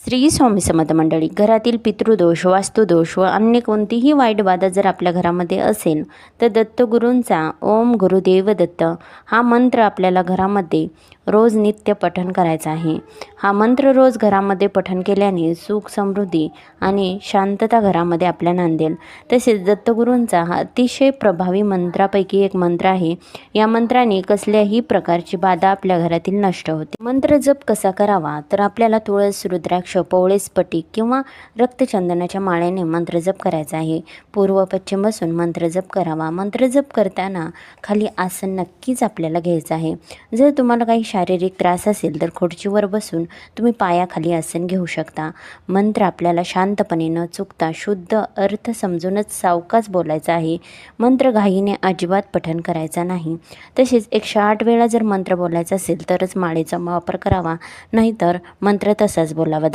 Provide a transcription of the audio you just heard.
श्री स्वामी समर्थ मंडळी, घरातील पितृदोष, वास्तुदोष व अन्य कोणतीही वाईट बाधा जर आपल्या घरामध्ये असेल तर दत्तगुरूंचा ओम गुरुदेव दत्त हा मंत्र आपल्याला घरामध्ये रोज नित्य पठण करायचा आहे। हा मंत्र रोज घरामध्ये पठण केल्याने सुख, समृद्धी आणि शांतता घरामध्ये आपल्या नांदेल। तसेच दत्तगुरूंचा हा अतिशय प्रभावी मंत्रापैकी एक मंत्र आहे। या मंत्राने कसल्याही प्रकारची बाधा आपल्या घरातील नष्ट होते। मंत्र जप कसा करावा तर आपल्याला तुळस, रुद्राक्ष, पवळे स्फटिक किंवा रक्तचंदनाच्या माळेने मंत्र जप करायचा आहे। पूर्व पश्चिम बसून मंत्र जप करावा। मंत्र जप करताना खाली आसन नक्कीच आपल्याला घ्यायचं आहे। जर तुम्हाला काही शारीरिक त्रास असेल तर खुर्चीवर बसून तुम्ही पायाखाली आसन घेऊ शकता। मंत्र आपल्याला शांतपणे न चुकता शुद्ध अर्थ समजूनच सावकाश बोलायचा आहे। मंत्र घाईने अजिबात पठण करायचा नाही। तसेच 108 वेळा जर मंत्र बोलायचा असेल तरच माळेचा वापर करावा, नाहीतर मंत्र तसाच बोलावा।